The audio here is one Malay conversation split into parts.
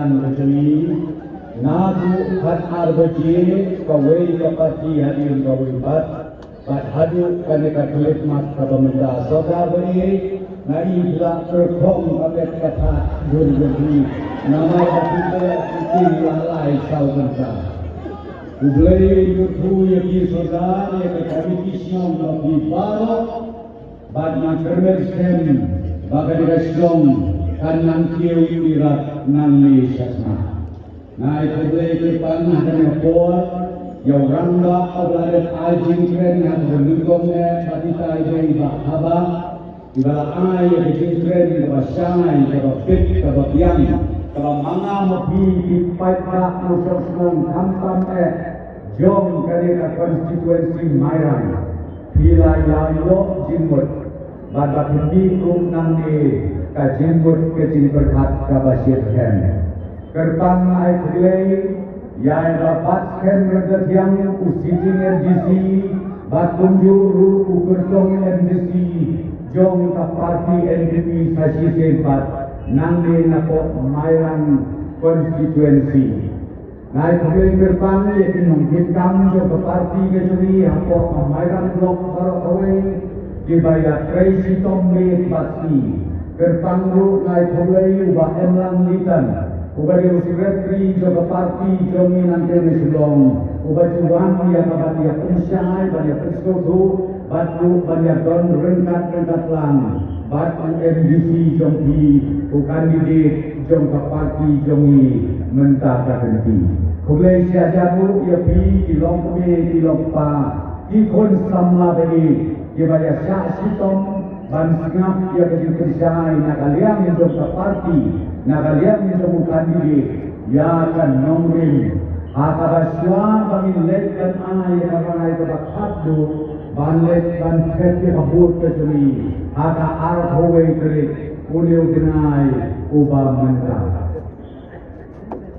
Kami Nagu hat arbaji kawai kapati hadir kawai bat hadu kaneka kulit mat kabamenda soda beri nai bila perform abet kata gurgurni nama kita itu lalai saudara ublai yutu yaki soda ya kami kisah nabi baru bat nak kermesem bagai reslong kanan kieu irat nani sasma. Nah itu boleh panah dan ngepor, yang rangga abladet ajing keren yang berdugongnya batita iba haba, iba ay ajing keren iba sangai iba fit iba biang, iba manga mobi ipaita musosong kampam jom kadeka konstituensi Mairang, pila yayo jimut, bada pindi kum nangni ka jimut kecil berkat kabasir hem. Kerpang ay kulay, yay rapat ken regat yang usiting MDC, batunjuru ukertong MDC, jong ka parti NDP sasi sempat, nangde nako Mairang konstituensi. Nay kulay kerpang yakin mungkinkam jong ka parti kejuri hako ka Mairang blok barakaway, kibaya Tracy Tombe pasti. Kerpang ru nay kulay uba emlang litan. Ubadi sekretari juga parti jomi nanti mesulong. Ubadi juang yang abadi pensyai banyak perskotu batu banyak don rengkat lang. Batu MDC jompi kandidat jompa parti jomi mentah terhenti. Kulai siajabu ia pi kilong pe kilong pa. Ikon sama beri ia banyak sitom ban singap ia kecil pensyai nak kalian jompa parti. Nakalian menjadi kandidat ya kan nomrin akabaswa bagi lekkan ay karanay kabakado banlet ban kete kabut kejuri aka arhowe kere uliw dinay uba menta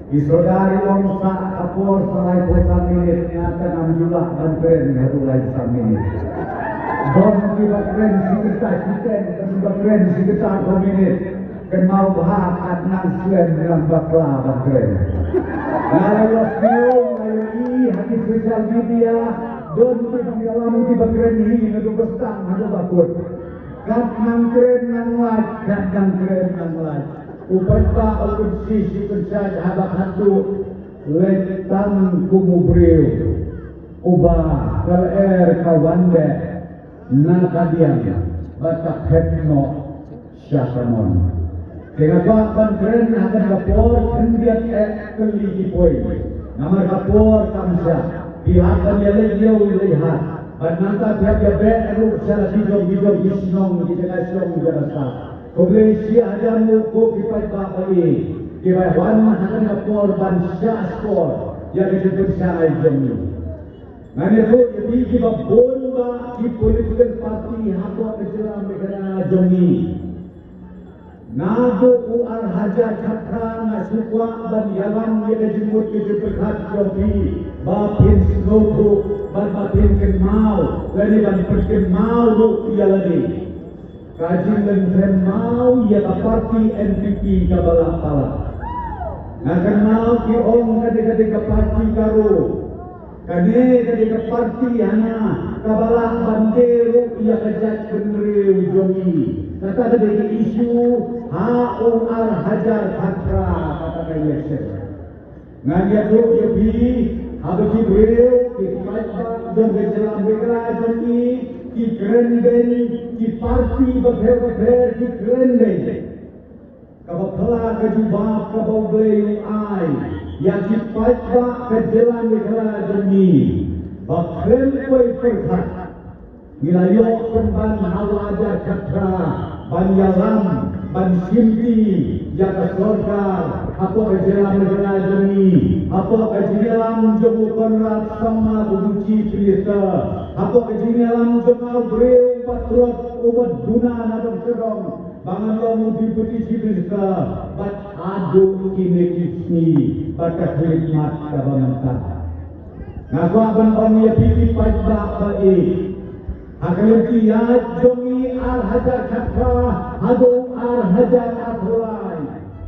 isodari long sa kapor salay po sa minit ngata ng julah ban kren hatulay sa minit don kibakren sikita siten kibakren sikita ko minit kenal bahag at nang suen dengan bakla bakren. Lalu film lalu hati sosial media don dalam di bakren ini nado bestang nado bakut. Kat nang keren nang laj, kat nang keren nang laj. Upat pa ukun sisi pensaj habak hatu letang kumubriu. Uba kal kawande nakadiang batak hetno syakamon. Dengan bahkan keren akan kapor hendiat keligi poin. Nama kapor kamsa pihak kami jauh lihat. Bananta pihak jabe elu secara hijau isnong di tengah song jerasa. Koblesi ada muko kipai bakai. Kipai wan akan kapor bansa skor yang disebut saya jemi. Nanya tu jadi kita bomba di political party hakwa kejelang negara jemi. Nado uar hajar katra ngasukwa dan yalang yang jemput ke berkat jopi bapin snoto bapin kenmau lagi bapin kenmau lu ia lagi kaji kenmau ia parti NPP kabalak palak na kenmau ki ong kade parti karo kade parti hanya kabalak banderu ia kajat benriu jomi kata ada isu haung hajar patra kata kayaknya. Nganya tu jadi habis beliau kita jom berjalan berjalan ini di kerenden di parti berber di kerenden. Kau pelah kejubah kau beliau ai yang kita berjalan berjalan ini. Bakren koi perhat. Nilayok penban hawa ajar katra banyalam ban simpi jaga sorga apa kejelam negara jemi apa kejelam jemu konrat sama buduci prista apa kejelam jemu breu patrot ubat guna nadam sedong bangan lo mudi buduci prista bat adu kini kisni bakat hikmat kabamanta ngakwa ban ya pipi pajda baik akan tiada jomi hajar kata hadu hajar atulai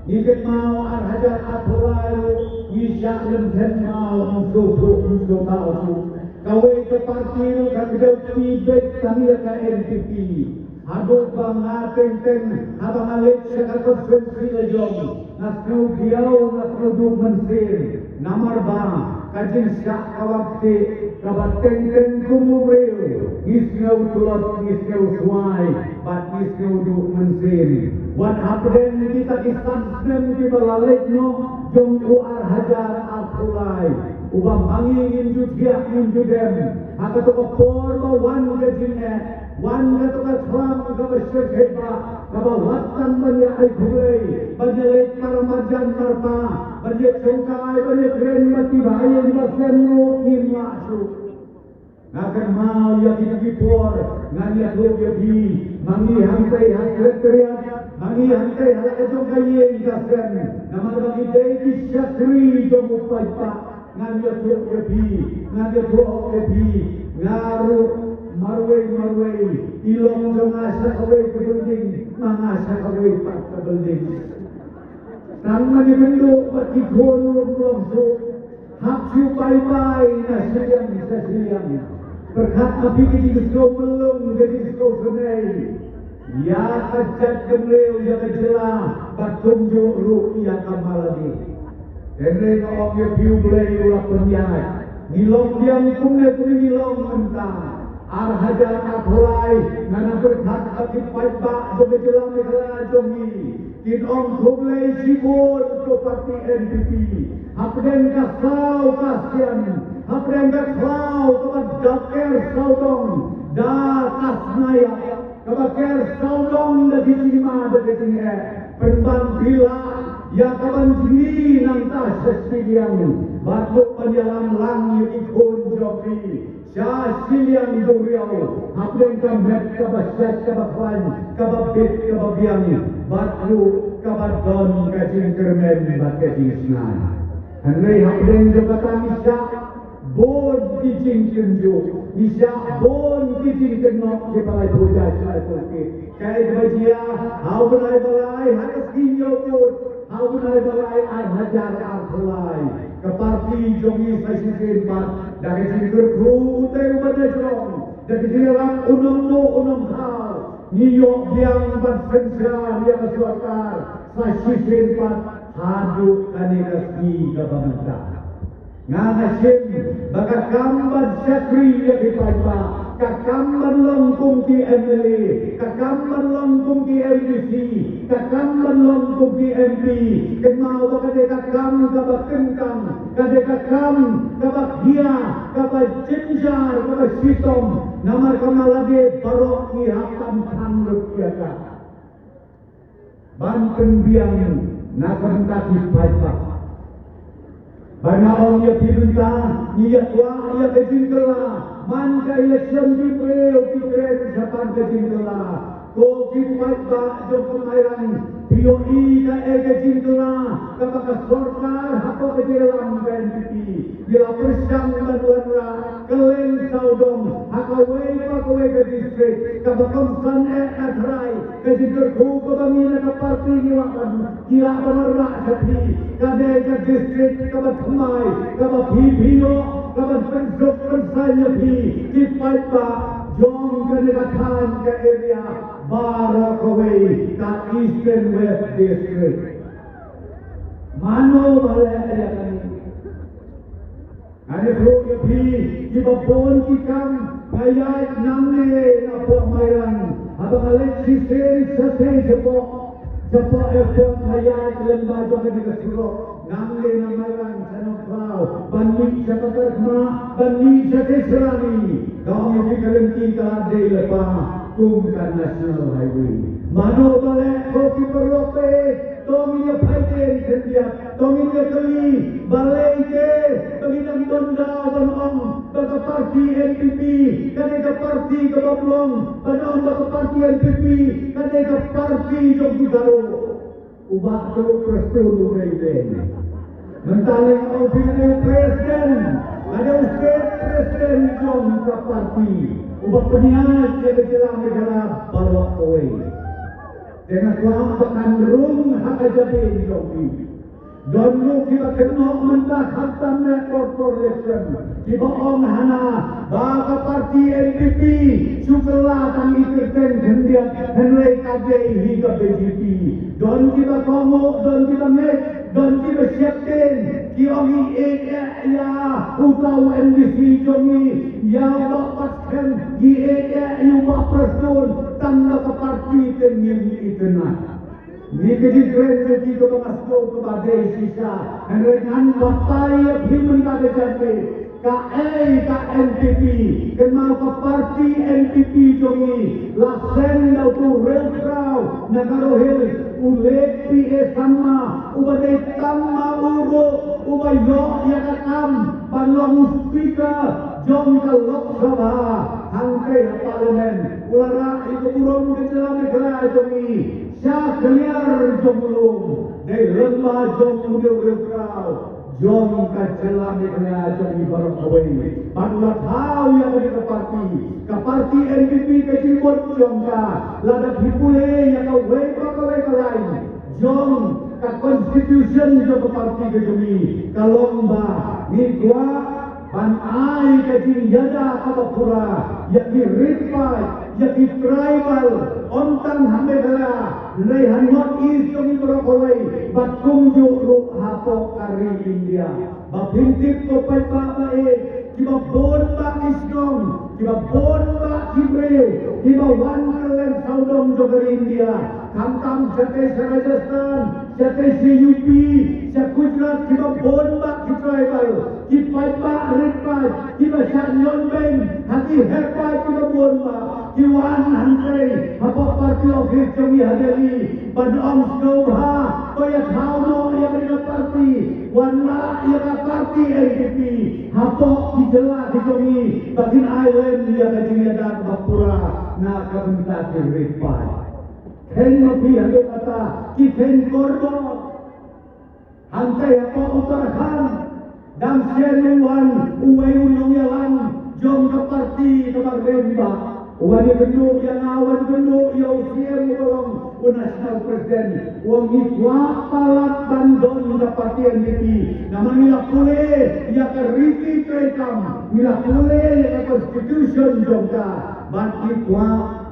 Ikat mau hajar apulayu isyak lenthen mau musuh tahu tu. Kawai ke parti lu kadau tibet kami ka NPP. Ado bang teng abang alik sekat konferensi lejong. Nasnu biau nasnu du mensir. Namar bang kajin syak kawakti kabat teng kumureu. Isngau tulot isngau suai bat isngau du mensir. What happened kita kisah di balalek no jong uar hajar apulai ubang angin injudya injudem haka to por ba wan gajinne wan ga to ka thram ga bashkheba ga watan banya ai khulei banya lek paramajan marpa banya chongkai banya kren mati bhai ba semno kimma su nakan mau ya kita por ngania lo ya bi mangi hantai hasret teriak mangi hantai halak jong kaye gasen namar bagi dei syakri jong upai pa ngania lo ya bi ngania lo ya bi ngaru marwei ilong jong asa away ke building mangasa away pa ke building nang mani bendo pati kholu long so hak siu pai na sayang berkat api kejisko belum kejisko senai ya kajat kemleu ya kejela batum juru ya kamaladi ene no ya piu blei ula penjai nilong diam kumne kuni nilong mentang ar hajar apulai nana berkat api paiba jo kejela megala jomi kin om kumlei sibur to parti NPP apden kasau kasian apden kasau kebat daker saudong da kasnaya kebaker saudong da dijima da dijinge penban bila ya kaban jini nang ta sesiliang batuk penjalam langit ikun joki Syasiliang duriau apden kamet kabasyat kabakwan kababit kababiang batu kabadon kajing kermen bat kajing senan Henry apden juga tamisya bon kijing kenjo isya bon kijing kenok di balai puja balai putih kai bajia hau balai hakas kinyo pun hau balai hajar apulai ke parti jongi sasisin bat dari jinggur ku utai pada jong dari jiram unum hal niyok biang bat sensa dia kesuakar sasisin bat haduk kanikasi kabamanta nganasim baka kamban syakri ya dipaipa kakamban longkung ki MLA kakamban longkung ki MDC kakamban longkung ki MP kemau baka de kakam kabak kengkang kade kakam kabak hia kabak jenjar kabak sitom namar kamalade barok ni hakam tanduk kiaka banten biang nakam kaki paipa banyak orang yang diminta, niat wah, ia kejingkela, man ke election di preo, di keren, siapa kejingkela, ko kipat ba, jom kemairan, POI ke kejingkela, kapakah sorkar, apa kejelam BNPP, bila persang bantuan kelen saudong, hakawai pakawai ke distrik, kapakamsan adrai, kejingkerku kebangina ke parti niwakan, kira pemerah jadi, kadai ke distrik, kapat kemai, kapat PPO, kapat pensuk pensanya kipat ba, jom kedekatan ke area, Barakawai, ke Eastern West District. Mano balai area kami. Ada pro yapi di babon kikam ngayat namne apa mairan abang alek sisen sate jepo efon ngayat lembaga di kesiro namne namaran sanoklau bani sakakar ma bani sate serani kau yang dikalengki kalade lepa kumkan national highway mano balai kopi perlope Tominya paiten setiap, tominya keli, balai ke, penginang donda banong, baka parti NPP, kaneka parti kebablong, banong baka parti NPP, kaneka parti Jogjakarta. Ubah tu prestulu baik-baik. Mentaling opini presiden, ada ustaz presiden Jogja parti. Ubah peniat dia kejelang negara baru away. dengan kelompok rum haka jadi joki. Donu kita kenal mentah hantam corporation. Kita om hana baka parti NPP syukurlah tang ikuten hendian henlai kadei hingga BJP. Don kita komo, don kita mek, don kita siapkan. Kiomi ya utau NPP jomi ya bapaskan yu bapasun tanda ke parti tengim itenah. Nikah keren jadi kita masuk kepada sisa. Dengan batai himan kata jadi KNPP kenal ke parti NPP jogi lasen dau tu rel krau nagaro hil ulepi sama ubade tamma uro ubayo yakam panlong speaker jom ke Lok Sabha hangkai parlemen ulara itu urung ke dalam negara jogi Syah keliar jomulung dari lembah jom udah krau jom kacelah negara jom ibarat away pandulat tahu yang ada ke parti NPP ke Timur jom ka ladap hipule yang kau wei lain jom ke constitution jom ke parti ke jomi ke lomba ni gua pan ai ke tinjada apa pura yakni ripai yakni tribal ontan hamedala Nai hanot is kami berokoi, batung juru hapo kari India. Bapintip ko pagpapa kiba bon ba isnong, kiba bon ba kibreu, kiba wan kalen saudom jogar India. Kam jate Rajasthan, jate UP, sa Gujarat kiba bon ba kitribal, kiba ba ripai, kiba shanyon ben, hati hepai kiba bon ba, kiwan hangkai, hapo party office kami hadali. Padom Snowha, kaya tauno yang ada parti, warna yang ada parti NPP, hapok dijela dijomi, bagian island yang ada Bapura, na kabinta ripai. Ken mapi ada kata, kiken kordo, hantai hapok Uttarakhand, dan seluan uway unong yalan, jom ke parti kamar remba. Wani genduk yang awan genduk yang usia mukolong national president wong ikwa palat bandon da parti NPP nama nila pule ya ke riti trekam nila pule ya ke constitution jongka ban ikwa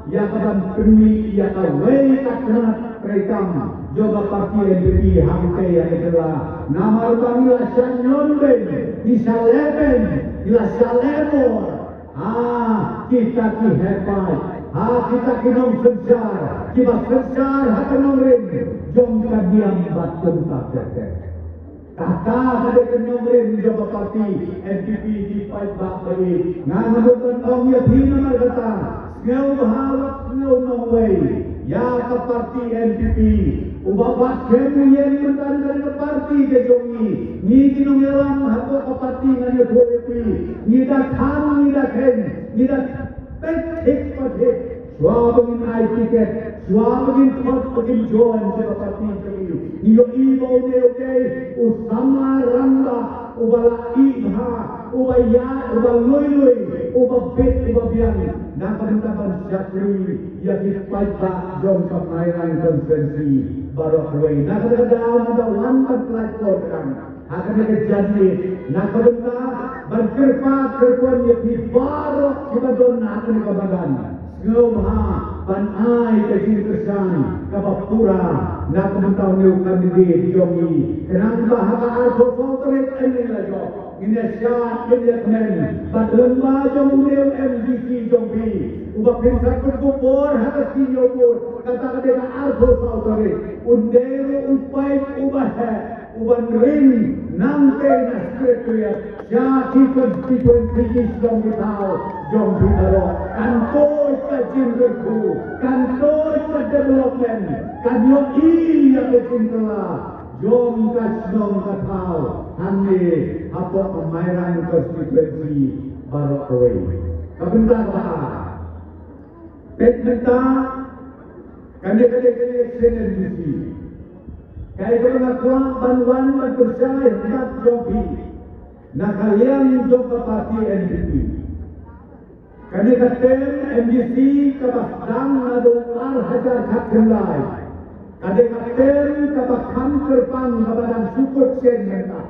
ya ke ban pemi ya ke wei kaknat trekam joga parti NPP hamte yang adalah nama rupang nila syanyon ben nila leben nila salemor kita ki hebat, kita ki nom sejar, kita sejar hak nom rim, jom kadiam batum tak kata ada ke nom rim jom parti NPP di fight back lagi, nganabutan om ya bina margata, snow bahawat snow no way, ya ke parti NPP, ubabat kemudian mentan ke parti ke jomi, ni kinong yalam hako ke parti nganya kuwepi, ni dah tham ni dah ken, ni dah hit pathik, swabagin ai tiket, swabagin thot pagin join sa parti jomi, ni yo ibo ne okay, usama randa, ubala ibha, ubaya, ubaloy, ubabit, ubabiyan, nakabantaban syakri, yakit payta jom kamairan konsensi. Barokway, nakadadaw na one flight program. Akan nakajadi, nakadunta, berkerpan yapi barok kita doon natin kabagan. Ngomha, panay kajin kesan, kabapura, nakaduntaw niyo kandidate yomi. Kenang bahaka arko potret ay nila Indonesia, Indiamen, Padlemba jom uniw MDC jombi. Ubah pinsak berkubur, hakas kinyobur, kata-kata arko potret. Undero upay ubah, uban ring, nangke na sekretariat, syaki konstituensi jom bitao, jom bitaro, kantoy ka jinderku, kantoy ka development, kanyo iya ke jindera, jom ka snong katao, handi hapok pemairan konstituensi Barokway. Kabinta ka Petmenta, kande-kande SNNDC. Kaya ko nakuha banwan magkursay at jogi na kaliang jog parti NPP. Kani katem MDC kabasdang na 2,000 hak kenlay. Kadang-kadang kabakam kerpang kabadan sukut sen mereka.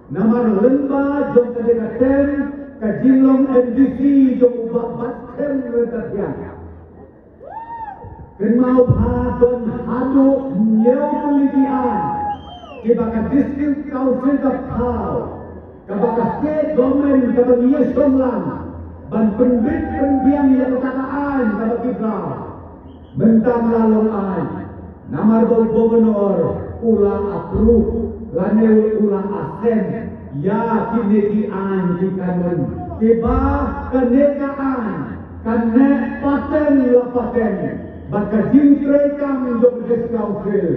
Namar lembah jom kadang-kadang kajilong MDC jom ubah batkem mereka tiang. Kenau hadon haduk nyau penelitian. Kebaka distrik council kapau. Kabaka state government kabak yes somlan. Ban penbit penbiang yang takaan kabak kitrau. Bentang lalong ay. Namar gubernur ulang approve laneu ulang asen ya kinetian di kanun tiba kenekaan kene paten la paten baka jingtre kam jog council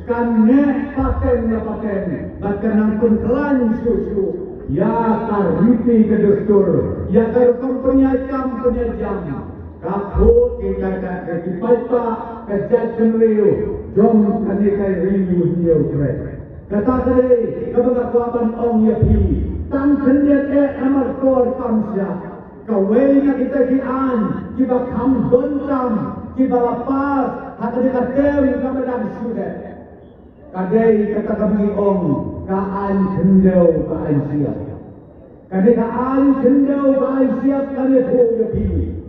kene paten la paten baka nang kelan susu ya kariti kedustur ya karkom penyajam kaput kita kepaipa kejat kenriu jom kanikai riu niu kre kata kare kabaga kwaban ong yapi tang kendiat amar kor kamsya kawai na kita kian kiba kam dontam kiba lapas hakadika tem kamadam sudet kadai kata kami ong kaan kendau kaan siap kadai kaan kendau kaan siap kadai ho yapi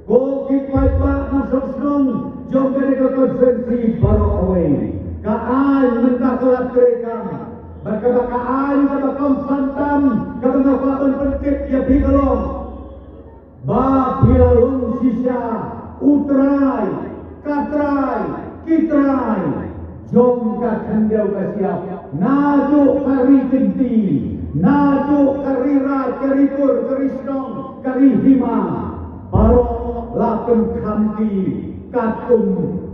ko kipai pa ng sosnong jom kani ka konsensi baro away kaan mentah kelak kerekam bakabakaan kabakam santam kabangapaan pentik ya bikalong ba bilalong sisya utray katray kitray jom ka kendau ka siap nado kari genti nado karirat karitur karisnong karihima baro lakon kamti katum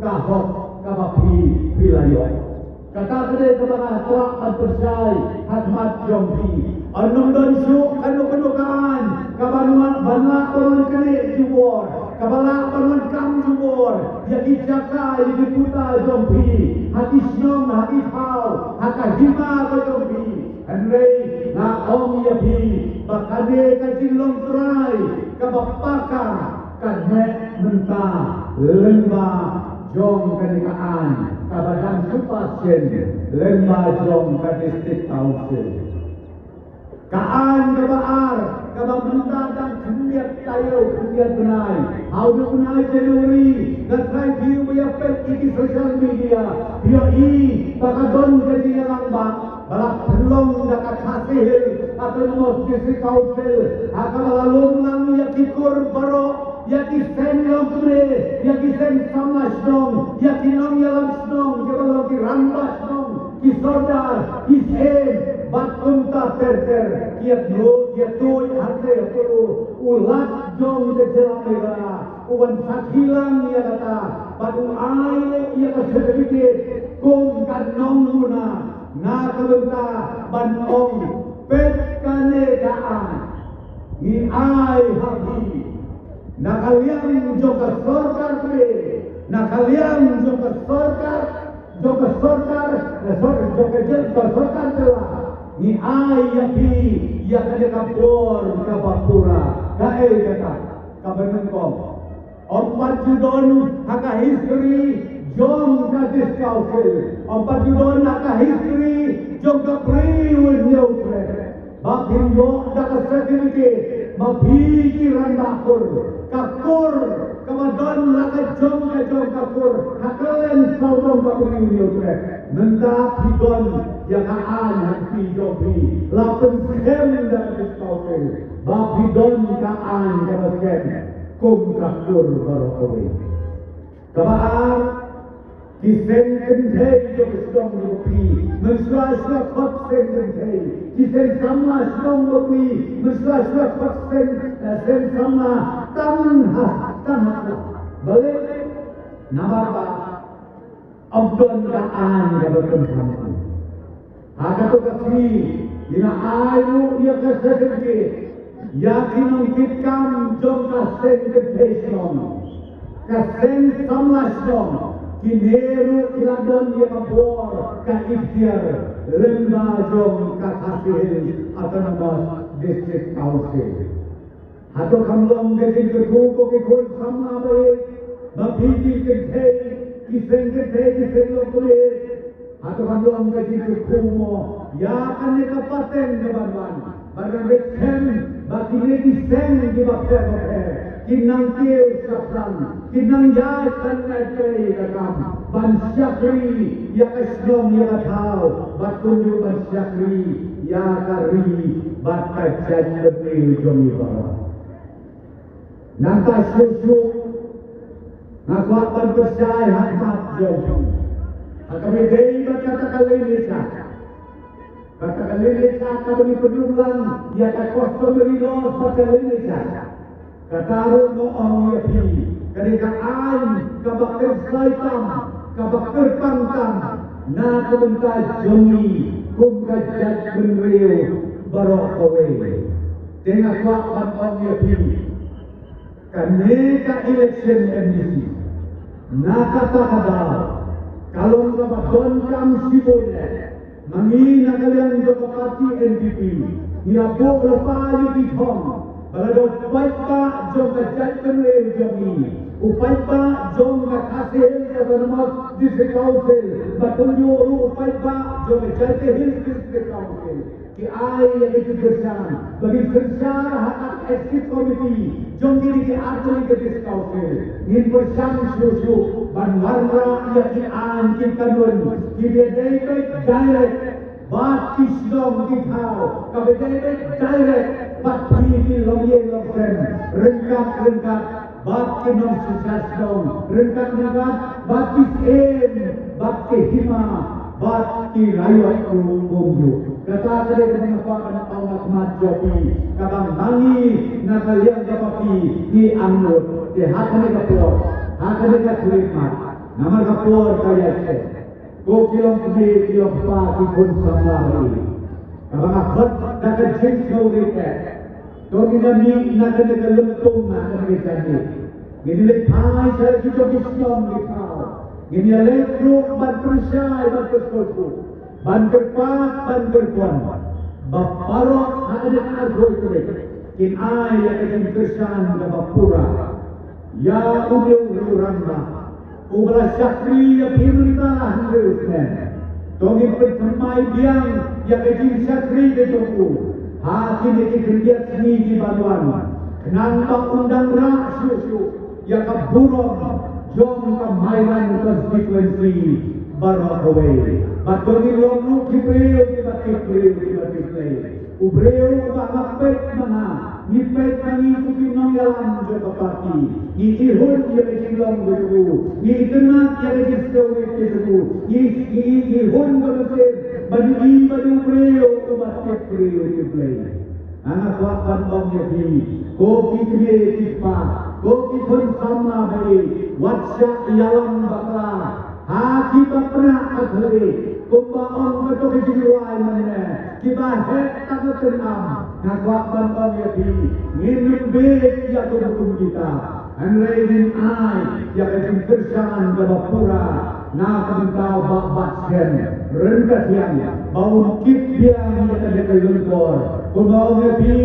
kahok kabapi pilayo kata kedai kebangan tuak berpersai khidmat jompi anum dan su kanu-kanukaan kabanuan banyak orang kene jubor kabalak banuan kam jubor yaki jaka yaki puta jompi hati syom hati tau haka hima ke jompi Henry na om yapi bakade kajilong trai kabapaka kadme mentah lembah jom kanikaan kabadan supasien lembah jom ke distrik council kaan kabaar kabang mentah dan kendiat tayo kendiat benai how do benai jaluri dan try view bayapet iki social media dia bakadon jadi lambak balak pelong dakat hasil atau mos distrik council akan lalung lang yakikur baro yaki sen lombre yaki sen samas dong yaki nong yalam snong jabal ki rambas dong ki sodar ki sen batunta ter kiat no kiat toy harte puru ulat dong de jelamega uban sakhilang ya kata padu ai ya kasedikit kum kanong luna na kalunta banong pet kanedaan ni ai habi nakaliang joka sorkar pe nakaliang joka sorkar joka telah ni ayapi ya kade kapor kapapura kae kata kabenengkom ompat judon haka history jom kadis council ompat judon haka history jom ka priwin nyopre bakin yo daka certificate mabhiki randakur kakur kamadon laka jom kakur hakalen saudong kapuri nyopre menta hidon yakaan hati jopi lapun skem daka council babidon kaan kabaskem kum kakur barokowe kabaan kisen kenthei jo sedong ngopi mesra-mesra khot sen kenthei kisen sama sedong ngopi mesra-mesra khot sen sama tanha balik namapa abdon kaan gabakan sampu hakato kasi ina ayu ia kasadenge yakin ngkitkan jom kasen kenthei sedong kasen sama sedong kineru iladon ye mabor ka ikhtiar lembah jom ka hasil autonomous district council hato kamlong gedin keku ko ke kul sama bae mabhiki ke thei kiseng kete kiseng lokule atau kan long kaji kumo ya kan ne kapaten ke banwan barang bekem bagi ne kiseng di bakter kinang keu sapran kinang ya kan ngai kakam ban syakri ya keslom ya katau batunju ban syakri ya kari bat kajan lebih jomi bara nangka susu ngakuapan percaya hikmat jauh kami dei berkata kali Leca kami penulang ya tak kosong rilos pada Leca kata mo ang yapi ketika an kabakir saitam kabakir pangtam na kebentai jomi kum kajat benriu barok kowe dengan kuapan ang yapi kaneka election MDC na kata kalau kabadon kam sibole mangina kalian joko parti NPP dia bo lepayu dithom balado paipa jom kajat benriu jomi upaipa jom kahasil kabarmas disekausil batunju upaipa jom kajat hills disekausil ki ai yang itu bersama bagi bersama hak exit committee jom diri ke atau ke disekausil ingin bersama susu ban warna yang ki an ki kanun ki bedai direct bat kisdom ki thau ka bedai direct bat ki lomien lomsen rengkat bat ke non sukses dom rengkat bat ki em bat ke hima bat ki rayuan umumju kata kade mengapa anak mat jopi kabang mangi na kalian kapati ni anut di hakane kapur hakane kakhlimat namar kapur kaya se ko kilom pa ki kun samari kabang akhat na kajing saurite to minami na kade kalempung na kade jadi gini lepai saya kita bisnom lekau gini lekro ban persai ban perskotu ban kerpat ban kerpuan baparok ada argoi kore kin ai ya kin kesan da bapura ya udiu ramba ubala syakri ya pemerintah handusne togi pertamai biang ya kin syakri ke joku hakim ke kerja seni di Baluan kenapa undang rak susu ya kaburong jom kamairan konstituensi Barokawe batoni lomu kibreu ubreu bakapet mana nipet kami kupinong yalam jo parti ni ihun ya kecilong betu ni tenat ya kecilong betu ni ihun betu badu breu ubat breu kibreu anak wapan bang yapi kopi kene tipa kopi pun sama baik WhatsApp yalam bakla haki bapna akhli kumba on kato kejiwai mana kiba het tak tenam nak wapan bang yapi minum bek ya tubuh kita anlain ai ya kecil kersan ke bapura na kentau bak sen rengkat yang bau kip yang ya ada kelengkor kumba yapi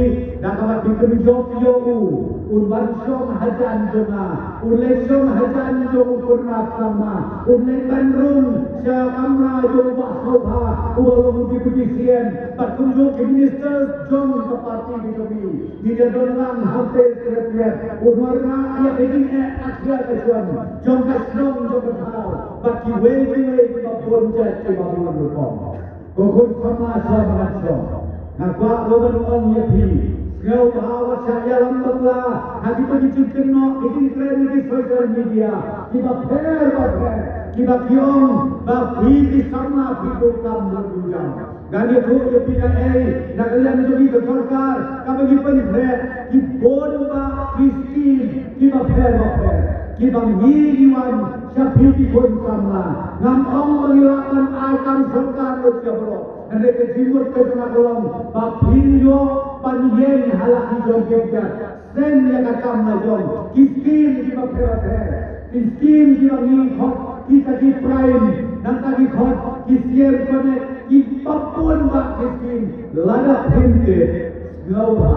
dapat dikemjok yogu unbansong hajan jona ulesong hajan jong purna sama ulekanrung sa kamra jong bahwa ulung dipudisian patunjuk minister jong ke parti bijobi tidak dolang hampir sekretariat umarna ya begini akhir kejuan jong kasdom jong berhal bagi wewe babon jati babon rupong kokut sama nakwa loban on yapi Kau bahawa saya lambatlah hati begitu kena ini keren di social media kita fair kita kiong bagi di sama hidup kamu berjam dan itu ya tidak nak kalian jadi ke sarkar kami di penfred di bomba kristin kita fair kita ngiwan siapa pun sama ngam mengilakan akan sarkar berjabro dan mereka timur ke tengah kolom bapinyo panjen halak di jom kebjat sen yang akan majom kiskim di masyarakat kiskim di mangikot kita di prime dan tadi kot kisir konek di papun bak kiskim lada pinte ngawha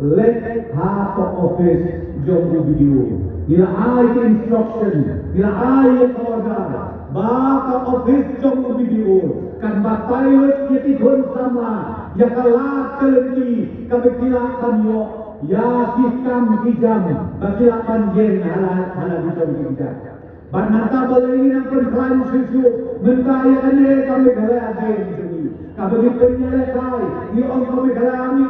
let half of office jom video. Bila ai instruction, bila ai order, baka office jom video. Kan pilot yati kon sama, ya kalak kelenti kabikila kanyo, ya kikam kijam, bakila panjen halal dijom kijam. Banata balai nak perkelain susu, mentaya kane kami galai agen sini. Kabagi penyelekai, di orang kami galai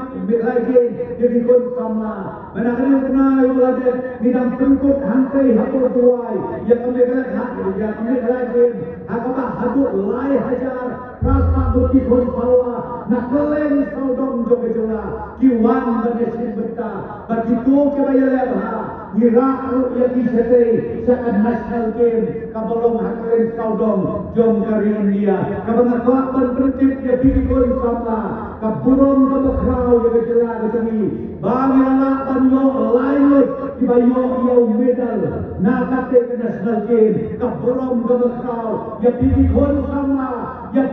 agen jadi kon sama. Menakani punai ulade di dalam pengkut hantai hatu tuai, ya kami galai hak, ya kami galai agen. Hakapa hatu lai hajar, rasa bukti kon sawa, nak keleng saudom joge jola, kiwan banesin beta, bagi tu kebayalai bah. Irak yang disetai saat national game kabalong hakirin saudong jom kari India kabang akuapan prinsip ya bikikon sama kaburong kabakrao ya kecela keceli bagi lalak banyo lainut kibayo yaw medal nakate ke national game kaburong kabakrao ya bikikon sama ya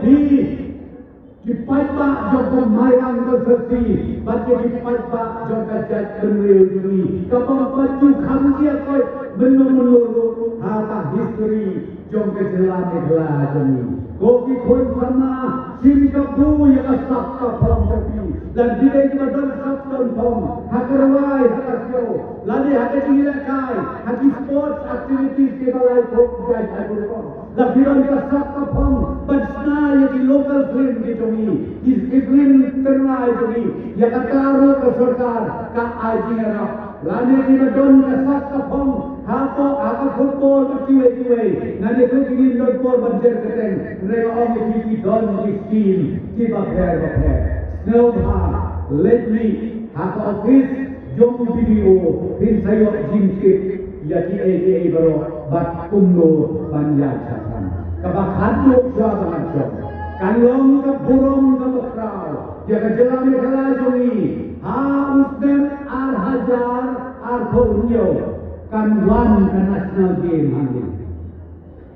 Dipaipa joko mayang keserti, baca dipaipa joko jat berwiri. Kapal baju kamdia koi menurut harta history jom kejelan negla jeni. Kopi koi sama Singapura yang asap kapal tepi dan tidak badan sabton pom hakarwai hakasyo lade hakatilakai haki sports activities ke balai pom jai hakurpom labiran kasap kapal badsna yang di local film di jomi is film ternai jomi yang kataro ke sarkar ka ajira lade di badan kasap kapal hapo aka football kiwe ngane ko kini football banjer keteng reo om di don di team kiba pair snow let me hapo office jom video tin sayo jingkit yati aka baro bat kumlo banyak sakan kabakhan lo sa bangat kalong ka burong ka bakraw ya ka jelam kala jomi ha usdem ar hajar ar phonyo kanwan ka national game handi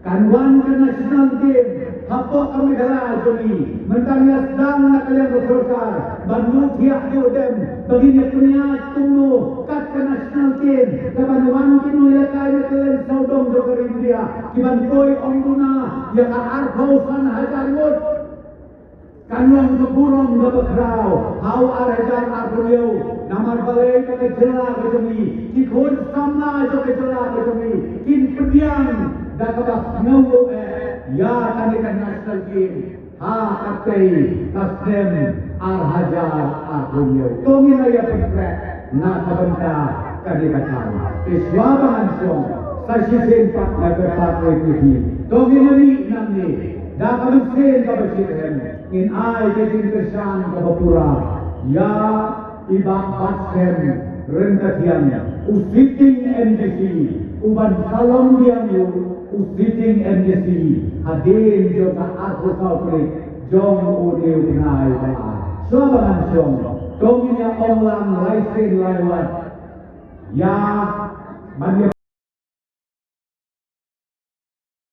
kanwan ka national game hapo kami kala jomi mentang yasdang na kaliang berserkar bantu tiak diodem begini punya tunggu kat ka national game kabanwan kinu ya kaya kalian saudong joker India kiban koi ongduna ya ka arkau san hajar wot kanwang keburong babakraw hau arajar arbulyo namar balai ke jela ke jemi kikun samna jo ke jela ke jemi kin pediang da kabas ngawo ya kanikan national game ha katai kasdem arhajar arbulyo tongin ya pekret na kabenta kadikatan iswabangan song sa sisempak na berpatay TV tongin namni da kamsen ka basirhen in ay keting kesan ka bapura ya ibak baskem rengkatian usiting MDC uban salom diang yu usiting MDC hadin jo ka aku kauplik jom udiu nai ba sobangan song tongin ya onglang laisin laiwat ya manya